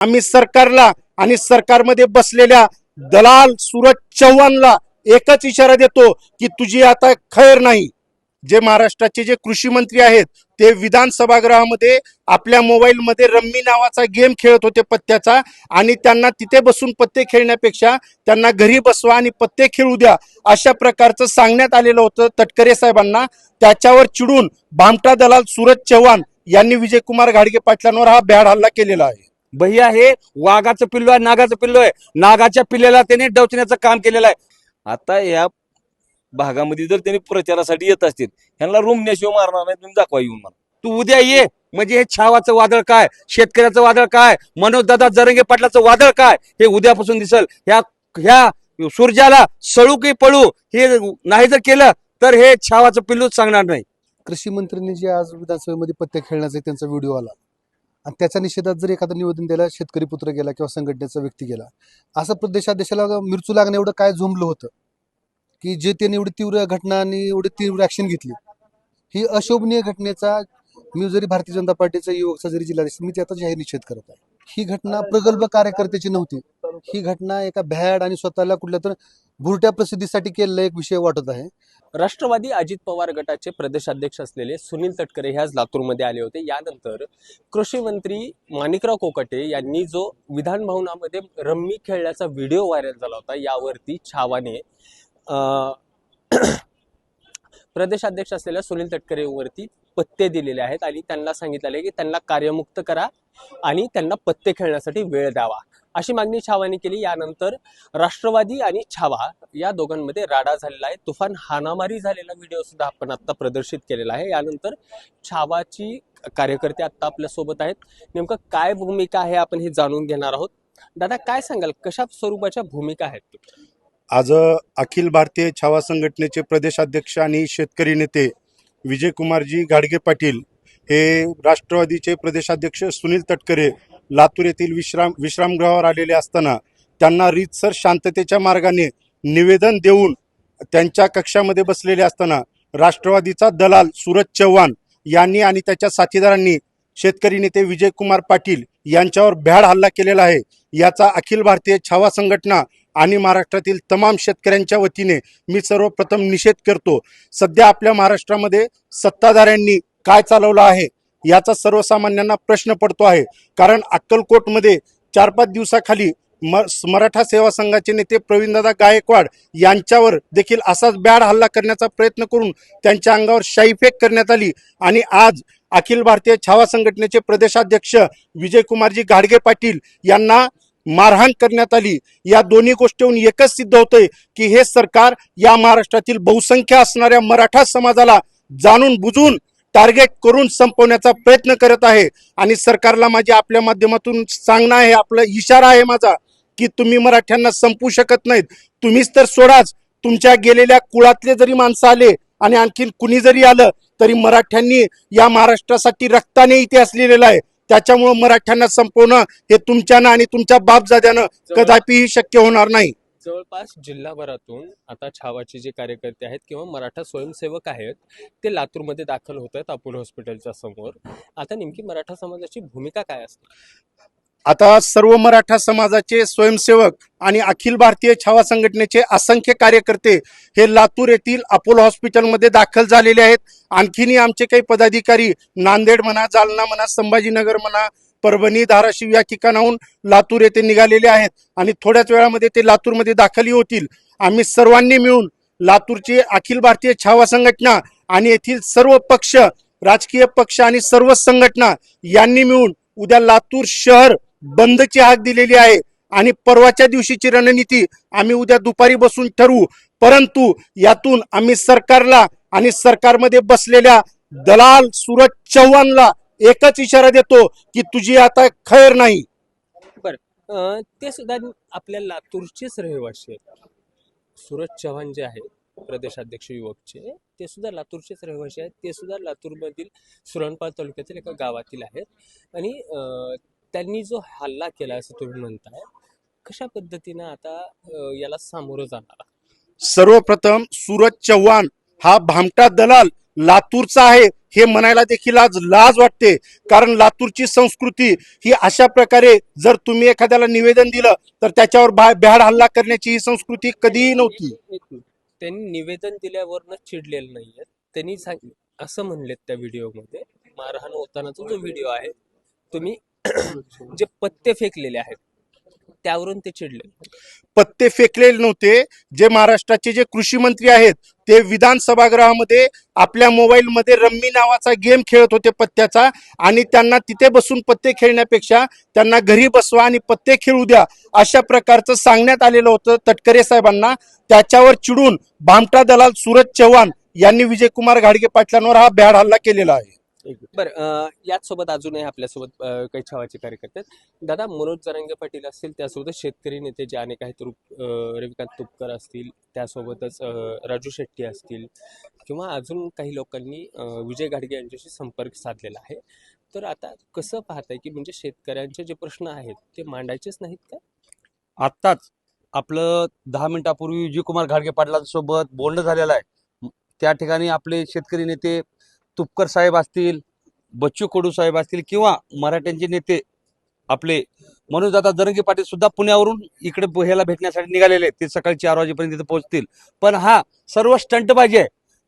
आम्ही सरकारला आणि सरकारमध्ये बसलेल्या दलाल सूरज चव्हाणला एकच इशारा देतो की तुझी आता खैर नाही। जे महाराष्ट्राचे जे कृषी मंत्री आहेत ते विधान सभागृहामध्ये आपल्या मोबाईलमध्ये रम्मी नावाचा गेम खेळत होते पत्त्याचा, आणि त्यांना तिथे बसून पत्ते खेळण्यापेक्षा त्यांना घरी बसवा आणि पत्ते खेळू द्या अशा प्रकारचं सांगण्यात आलेलं होतं तटकरे साहेबांना। त्याच्यावर चिडून भामटा दलाल सूरज चव्हाण यांनी विजयकुमार घाडगे पाटलांवर हा भ्याड हल्ला केलेला आहे। भैया हे वाघाचं पिल्लू आहे, नागाचं पिल्लू आहे। नागाच्या पिल्ल्याला त्याने डवचण्याचं काम केलेलं आहे। आता या भागामध्ये जर त्यांनी प्रचारासाठी येत असतील, ह्यांना रूम नेशिव मारणार नाही, तुम्ही दाखवा येऊन मला। तू उद्या ये, म्हणजे हे छावाचं वादळ काय, शेतकऱ्याचं वादळ काय, मनोजदादा जरंगे पाटलाचं वादळ काय हे उद्यापासून दिसल। ह्या सूर्याला सळू की पळू हे नाही जर केलं तर हे छावाचं पिल्लूच सांगणार नाही। कृषी मंत्र्यांनी जे आज विधानसभेमध्ये पत्ते खेळण्याचा त्यांचा व्हिडिओ आला आणि त्याच्या निषेधात जर एखादं निवेदन द्यायला शेतकरी पुत्र गेला किंवा संघटनेचा व्यक्ती गेला, असं प्रदेशादेशाला मिरचू लागणं एवढं काय झोंबलं होतं की जे त्यांनी एवढी तीव्र घटना आणि एवढी तीव्र ऍक्शन घेतली। ही अशोभनीय घटनेचा मी जरी भारतीय जनता पार्टीचा युवकचा जरी जिल्हाधीश मी त्याचा जाहीर निषेध करत आहे। ही घटना प्रगल्भ कार्यकर्त्याची नव्हती, ही घटना एका भ्याड आणि स्वतःला कुठल्या तर भुरट्या प्रसिद्धीसाठी केलेला एक विषय वाटत आहे। राष्ट्रवादी अजित पवार गटाचे प्रदेशाध्यक्ष असलेले सुनील तटकरे हे आज लातूरमध्ये आले होते। यानंतर कृषी मंत्री माणिकराव कोकाटे यांनी जो विधान भवनामध्ये रम्मी खेळण्याचा व्हिडिओ व्हायरल झाला होता, यावरती छावाने प्रदेशाध्यक्ष असलेल्या सुनील तटकरेवरती पत्ते दिलेले आहेत आणि त्यांना सांगितलेलं आहे की त्यांना कार्यमुक्त करा आणि त्यांना पत्ते खेळण्यासाठी वेळ द्यावा, अशी मागणी छावाने केली। यानंतर राष्ट्रवादी आणि छावा या दोघांमध्ये राडा झालेला आहे। तुफान हाणामारी झालेला व्हिडिओ सुद्धा आपण आता प्रदर्शित केलेला आहे। यानंतर छावाची कार्यकर्ते आता आपल्या सोबत आहेत, नेमकं काय भूमिका आहे आपण हे जाणून घेणार आहोत। दादा, काय सांगाल, कशा स्वरूपाच्या भूमिका आहेत? आज अखिल भारतीय छावा संघटनेचे प्रदेशाध्यक्ष आणि शेतकरी नेते विजयकुमारजी घाडगे पाटील हे राष्ट्रवादीचे प्रदेशाध्यक्ष सुनील तटकरे लातूर येथील विश्रामगृहावर आलेले असताना त्यांना रीतसर शांततेच्या मार्गाने निवेदन देऊन त्यांच्या कक्षामध्ये बसलेले असताना राष्ट्रवादीचा दलाल सूरज चव्हाण यांनी आणि त्याच्या साथीदारांनी शेतकरी नेते विजयकुमार पाटील यांच्यावर भ्याड हल्ला केलेला आहे। याचा अखिल भारतीय छावा संघटना आणि महाराष्ट्रातील तमाम शेतकऱ्यांच्या वतीने मी सर्वप्रथम निषेध करतो। सध्या आपल्या महाराष्ट्रामध्ये सत्ताधाऱ्यांनी काय चालवलं आहे याचा सर्वसामान्यांना प्रश्न पडतो आहे। कारण अक्कलकोटमध्ये 4-5 दिवसाखाली मराठा सेवा संघाचे नेते प्रवीणदादा गायकवाड यांच्यावर देखील असाच भ्याड हल्ला करण्याचा प्रयत्न करून त्यांच्या अंगावर शाईफेक करण्यात आली, आणि आज अखिल भारतीय छावा संघटनेचे प्रदेशाध्यक्ष विजयकुमारजी घाडगे पाटील यांना मारहाण करण्यात आली। या दोन्ही गोष्टीहून एकच सिद्ध होतंय की हे सरकार या महाराष्ट्रातील बहुसंख्य असणाऱ्या मराठा समाजाला जाणून बुजून टार्गेट करून संपवण्याचा प्रयत्न करत आहे। आणि सरकारला माझे आपल्या माध्यमातून सांगणं आहे, आपला इशारा आहे माझा, की तुम्ही मराठ्यांना संपवू शकत नाहीत। तुम्हीच तर सोडाच, तुमच्या गेलेल्या कुळातले जरी माणसं आले आणि आणखीन कुणी जरी आलं तरी मराठ्यांनी या महाराष्ट्रासाठी रक्ताने इतिहास लिहिलेला आहे। त्याच्यामुळे मराठ्यांना संपवणं हे तुमच्यानं आणि तुमच्या बापजाद्यानं कदापिही शक्य होणार नाही। जवळपास जिल्हाभरातून आता छावाचे जे कार्यकर्ते आहेत किंवा मराठा स्वयंसेवक आहेत ते लातूरमध्ये दाखल होत आहेत अपोलो हॉस्पिटलच्या समोर। आता नेमकी मराठा समाजाची भूमिका काय असते? आता सर्व मराठा समाजाचे स्वयंसेवक आणि अखिल भारतीय छावा संघटनेचे असंख्य कार्यकर्ते हे लातूर येथील अपोलो हॉस्पिटलमध्ये दाखल झालेले आहेत। आणखीनही आमचे काही पदाधिकारी नांदेड म्हणा, जालना म्हणा, संभाजीनगर म्हणा, परभणी, धाराशिव या ठिकाणाहून लातूर येथे निघालेले आहेत आणि थोड्याच वेळामध्ये ते लातूरमध्ये दाखलही होतील। आम्ही सर्वांनी मिळून लातूरची अखिल भारतीय छावा संघटना आणि येथील सर्व पक्ष, राजकीय पक्ष आणि सर्व संघटना यांनी मिळून उद्या लातूर शहर बंदची हाक दिलेली आहे आणि परवाच्या दिवशीची रणनीती आम्ही उद्या दुपारी बसून ठरवू। परंतु यातून आम्ही सरकारला आणि सरकारमध्ये बसलेल्या दलाल सूरज चव्हाणला एकच इशारा देतो की तुझी आता खैर नाही। बरं, ते सुद्धा आपल्या लातूरचेच रहिवासी आहेत। सूरज चव्हाण जे आहेत प्रदेशाध्यक्ष युवकचे, ते सुद्धा लातूरचेच रहिवासी आहेत। ते सुद्धा लातूरमधील सुरणपाल तालुक्यातील एका गावातील आहेत आणि त्यांनी जो हल्ला केला असं तुम्ही म्हणताय, कशा पद्धतीनं आता याला सामोरं जाणार? सर्वप्रथम सूरज चव्हाण हा भामटा दलाल लातूरचा आहे हे म्हणायला देखील आज लाज वाटते. कारण लातूरची संस्कृती ही अशा प्रकारे जर तुम्ही एखाद्याला निवेदन दिलं तर त्याच्यावर भ्याड हल्ला करण्याची ही संस्कृती कधीही नव्हती. एक मिनिट. त्यांनी निवेदन दिल्यावरनं चिडलेलं नाहीये. त्यांनी असं म्हणलेत त्या व्हिडिओमध्ये, मारहाण होतानाचा जो व्हिडिओ आहे, तुम्ही जे पत्ते फेकलेले आहेत त्यावरून ते चिडले. पत्ते फेकलेले नव्हते. जे महाराष्ट्राचे जे कृषी मंत्री आहेत ते विधान सभागृहामध्ये आपल्या मोबाईलमध्ये रम्मी नावाचा गेम खेळत होते पत्त्याचा, आणि त्यांना तिथे बसून पत्ते खेळण्यापेक्षा त्यांना घरी बसवा आणि पत्ते खेळू द्या अशा प्रकारचं सांगण्यात आलेलं होतं तटकरे साहेबांना. त्याच्यावर चिडून भामटा दलाल सूरज चव्हाण यांनी विजयकुमार घाडगे पाटलांवर हा भ्याड हल्ला केलेला आहे. बरं, याच सोबत अजूनही आपल्यासोबत काही छावाचे कार्यकर्ते आहेत. दादा, मनोज जरांगे पाटील असतील, त्यासोबत शेतकरी नेते जे अनेक आहेत, रविकांत तुपकर असतील, त्यासोबतच राजू शेट्टी असतील, किंवा अजून काही लोकांनी विजय घाडगे यांच्याशी संपर्क साधलेला आहे. तर आता कसं पाहताय की म्हणजे शेतकऱ्यांचे जे प्रश्न आहेत ते मांडायचेच नाहीत का? आत्ताच आपलं 10 मिनिटापूर्वी विजयकुमार घाडगे पाटलांसोबत बोलणं झालेलं आहे. त्या ठिकाणी आपले शेतकरी नेते तुपकर साहेब असतील, बच्चू कडू साहेब असतील, किंवा मराठ्यांचे नेते आपले मनोजदादा जरांगे पाटील सुद्धा पुण्यावरून इकडे ह्याला भेटण्यासाठी निघालेले आहेत. ते सकाळी 4 वाजेपर्यंत तिथे पोहोचतील. पण हा सर्व स्टंटबाजी आहे.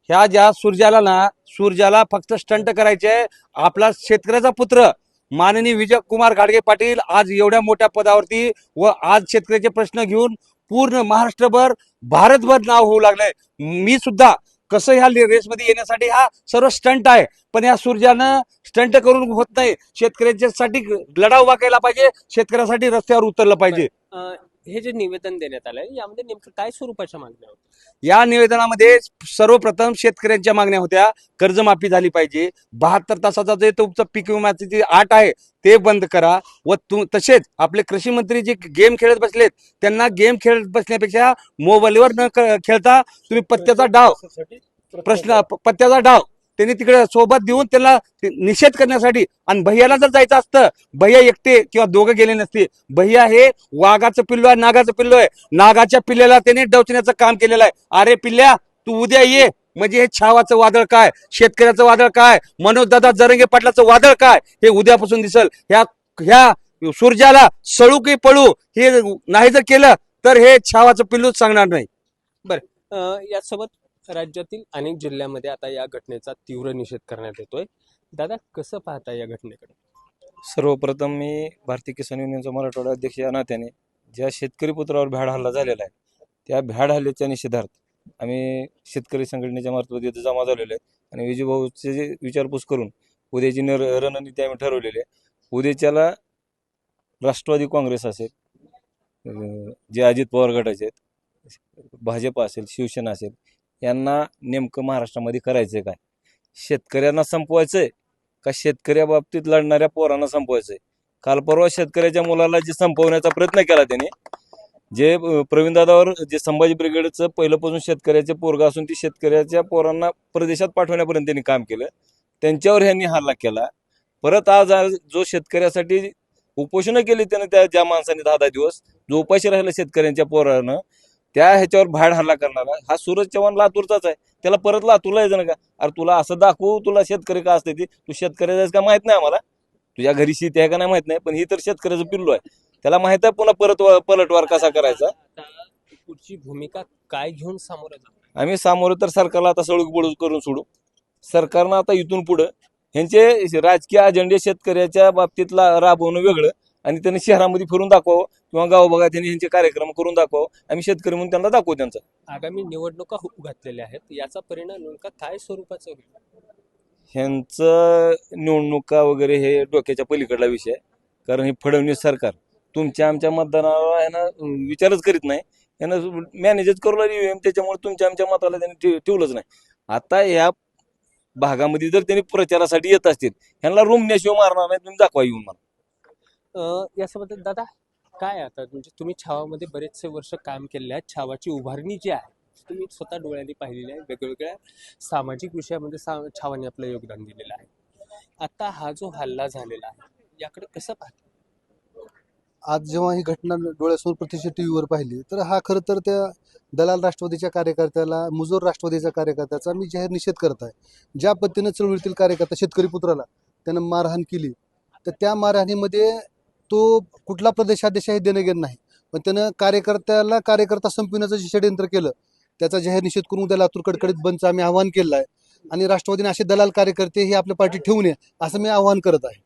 ह्या ज्या सूर्जाला फक्त स्टंट करायचे आहे. आपला शेतकऱ्याचा पुत्र माननीय विजयकुमार घाडगे पाटील आज एवढ्या मोठ्या पदावरती व आज शेतकऱ्याचे प्रश्न घेऊन पूर्ण महाराष्ट्रभर, भारतभर नाव होऊ लागलंय. मी सुद्धा कसं ह्या रेसमध्ये येण्यासाठी हा सर्व स्टंट आहे. पण या सूर्यानं स्टंट करून होत नाही. शेतकऱ्यांच्यासाठी लढा उभा केला पाहिजे, शेतकऱ्यासाठी रस्त्यावर उतरलं पाहिजे. हे जे निवेदन देण्यात आलंय यामध्ये नेमकं काय स्वरूपाच्या मागण्या होत्या? या निवेदनामध्ये सर्वप्रथम शेतकऱ्यांच्या मागण्या होत्या. कर्जमाफी झाली पाहिजे. 72 तासाचा जे तुमचं पीक विम्याची जी अट आहे ते बंद करा. व तसेच आपले कृषी मंत्री जे गेम खेळत बसलेत त्यांना गेम खेळत बसण्यापेक्षा मोबाईलवर न खेळता तुम्ही पत्त्याचा डाव त्यांनी तिकडे सोबत देऊन त्याला निषेध करण्यासाठी, आणि भैयाला जर जायचं असतं, भैया एकटे किंवा दोघं गेले नसते. भैया हे वाघाचं पिल्लू आहे, नागाचं पिल्लू आहे. नागाच्या पिल्ल्याला त्याने डवचण्याचं काम केलेलं आहे. अरे पिल्ल्या, तू उद्या ये, म्हणजे हे छावाचं वादळ काय, शेतकऱ्याचं वादळ काय, मनोजदादा जरांगे पाटलाचं वादळ काय, हे उद्यापासून दिसल. ह्या सूर्याला सळू की पळू हे नाही जर केलं तर हे छावाचं पिल्लूच सांगणार नाही. यासोबत राज्यातील अनेक जिल्ह्यामध्ये आता या घटनेचा तीव्र निषेध करण्यात येतोय. दादा, कसं पाहता या घटनेकडे? सर्वप्रथम मी भारतीय किसान युनियनचा मराठवाडा अध्यक्ष या नात्याने ज्या शेतकरी पुत्रावर भ्याड हल्ला झालेला आहे त्या भ्याड हल्ल्याच्या निषेधार्थ आम्ही शेतकरी संघटनेच्या मार्फत इथे जमा झालेलो आहे. आणि विजयभाऊचे जे विचारपूस करून उद्याची रणनीती आम्ही ठरवलेली आहे. उद्याच्याला राष्ट्रवादी काँग्रेस असेल, जे अजित पवार गटाचे आहेत, भाजप असेल, शिवसेना असेल, यांना नेमकं महाराष्ट्रामध्ये करायचंय काय? शेतकऱ्यांना संपवायचंय का शेतकऱ्या बाबतीत लढणाऱ्या पोरांना संपवायचंय? काल परवा शेतकऱ्याच्या मुलाला जे संपवण्याचा प्रयत्न केला त्यांनी, जे प्रवीणदादावर जे संभाजी ब्रिगेडचं पहिल्यापासून शेतकऱ्याचे पोरगा असून ती शेतकऱ्याच्या पोरांना प्रदेशात पाठवण्यापर्यंत त्यांनी काम केलं, त्यांच्यावर ह्यांनी हल्ला केला. परत आज जो शेतकऱ्यासाठी उपोषण केली त्यानं, ज्या माणसाने 10-10 दिवस जो उपाशी राहिला शेतकऱ्यांच्या पोरानं, त्या ह्याच्यावर भाड हल्ला करणारा हा सूरज चव्हाण लातूरचाच आहे. त्याला परत लातूरला यायचं ना का? अरे तुला असं दाखवू, तुला शेतकरी का असते ती, तू शेतकऱ्याचं का माहित नाही आम्हाला, तुझ्या घरी शेती आहे का नाही माहित नाही, पण ही तर शेतकऱ्याचं पिल्लू आहे, त्याला माहित आहे पुन्हा परत पलटवार कसा करायचा. पुढची भूमिका काय घेऊन सामोरं जाणार? आम्ही सामोरं तर सरकारला आता सळूक बळूक करून सोडू. सरकारनं आता इथून पुढं ह्यांचे राजकीय अजेंडे शेतकऱ्याच्या बाबतीतला राबवणं वेगळं, आणि त्यांनी शहरामध्ये फिरून दाखवावं किंवा गावोगावात त्यांनी ह्यांचे कार्यक्रम करून दाखवावं. आम्ही शेतकरी म्हणून त्यांना दाखवू. त्यांचा आगामी निवडणुका होऊ घातलेल्या आहेत, याचा परिणाम नेमका काय स्वरूपाचा होईल? ह्यांचं निवडणुका वगैरे हे डोक्याच्या पलीकडला विषय आहे. कारण हे फडणवीस सरकार तुमच्या आमच्या मतदानाला ह्यांना विचारच करीत नाही, यांना मॅनेजच करू लागली, त्याच्यामुळे तुमच्या आमच्या मताला त्यांनी ठेवलंच नाही. आता या भागामध्ये जर त्यांनी प्रचारासाठी येत असतील, ह्यांना रूम नेशिव मारणार नाही, तुम्ही दाखवा येऊन मला. यासोबत दादा, काय आता म्हणजे तुम्ही छावामध्ये बरेचसे वर्ष काम केलेले आहे. छावाची उभारणी जी आहे तुम्ही स्वतः डोळ्यांनी पाहिलेली आहे. वेगवेगळ्या सामाजिक विषयामध्ये छावाने आपलं योगदान दिलेलं आहे. आता हा जो हल्ला झालेला आहे याकडे कसं पाहता? आज जेव्हा ही घटना डोळ्यासमोर प्रत्यक्ष टीव्हीवर पाहिली तर हा खरं तर त्या दलाल राष्ट्रवादीच्या कार्यकर्त्याला, मुजोर राष्ट्रवादीच्या कार्यकर्त्याचा मी जाहीर निषेध करत आहे. ज्या पद्धतीनं चळवळीतील कार्यकर्ता शेतकरी पुत्राला त्यानं मारहाण केली, तर त्या मारहाणीमध्ये तो कुठला प्रदेशाध्यक्ष हे देणं घेणं नाही, पण त्यानं कार्यकर्ता संपविण्याचं जे षडयंत्र केलं त्याचा जाहीर निषेध करून उद्या लातूर कडकडीत बंदचं आम्ही आवाहन केलं आहे. आणि राष्ट्रवादीने असे दलाल कार्यकर्ते हे आपल्या पार्टीत ठेवू नये असं मी आवाहन करत आहे.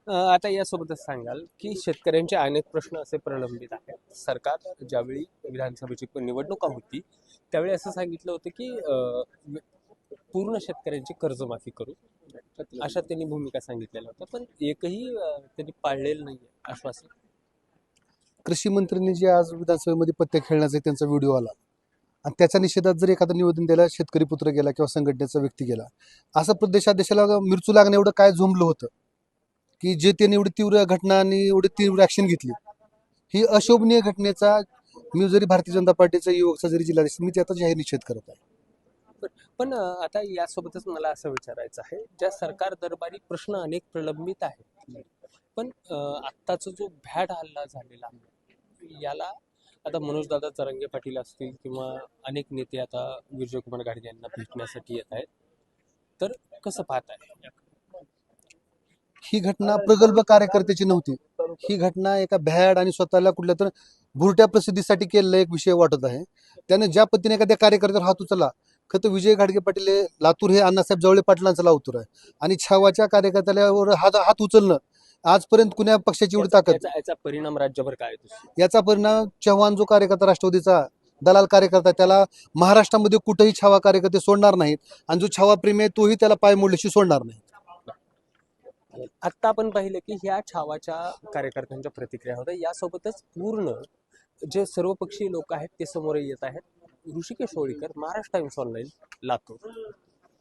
आता यासोबतच सांगाल की शेतकऱ्यांचे अनेक प्रश्न असे प्रलंबित आहेत. सरकार ज्यावेळी विधानसभेची निवडणुका होती त्यावेळी असं सांगितलं होतं की पूर्ण शेतकऱ्यांची कर्जमाफी करू, अशा त्यांनी भूमिका सांगितलेल्या होत्या, पण एकही त्यांनी पाळलेलं नाही आश्वासन. कृषी मंत्र्यांनी जे आज विधानसभेमध्ये पत्ते खेळण्याचा त्यांचा व्हिडिओ आला आणि त्याच्या निषेधात जर एखादं निवेदन द्यायला शेतकरी पुत्र गेला किंवा संघटनेचा व्यक्ती गेला, असं प्रदेशाध्यक्षाला मिरचू लागणं एवढं काय झोंबलं होतं की जे त्यांनी एवढी तीव्र घटना आणि एवढी तीव्र ऍक्शन घेतली. ही अशोभनीय घटनेचा मी जरी भारतीय जनता पार्टीचा युवकचा जरी जिल्हाध्यक्ष मी त्याचा जाहीर निषेध करत आहे. पण आता यासोबतच मला असं विचारायचं आहे, ज्या सरकार दरबारी प्रश्न अनेक प्रलंबित आहेत, पण आत्ताचा जो भ्याड हल्ला झालेला आहे याला आता मनोजदादा जरांगे पाटील असतील किंवा अनेक नेते आता विजयकुमार घाडगे यांना भेटण्यासाठी येत आहेत, तर कसं पाहताय? ही घटना प्रगल्भ कार्यकर्त्याची नव्हती. ही घटना एका भ्याड आणि स्वतःला कुठल्या तर भुरट्या प्रसिद्धीसाठी केलेला एक विषय वाटत आहे. त्याने ज्या पद्धतीने एखाद्या कार्यकर्त्यावर हात उचलला, खरं तर विजय घाडगे पाटील हे लातूर हे अण्णासाहेब जवळे पाटलांचा लातूर आहे आणि छावाच्या कार्यकर्त्यावर हात उचलणं आजपर्यंत कुण्या पक्षाची एवढी ताकद. याचा परिणाम राज्यभर काय होतो? याचा परिणाम चव्हाण जो कार्यकर्ता राष्ट्रवादीचा दलाल कार्यकर्ता त्याला महाराष्ट्रामध्ये कुठेही छावा कार्यकर्ते सोडणार नाहीत आणि जो छावा प्रेमी आहे तोही त्याला पाय मोडल्याशी सोडणार नाही. आत्ता आपण पाहिलं की ह्या छावाच्या कार्यकर्त्यांच्या प्रतिक्रिया होत्या, यासोबतच पूर्ण जे सर्वपक्षीय लोक आहेत ते समोर येत आहेत. Rishikesh Holikar, Maharashtra times online, Latur.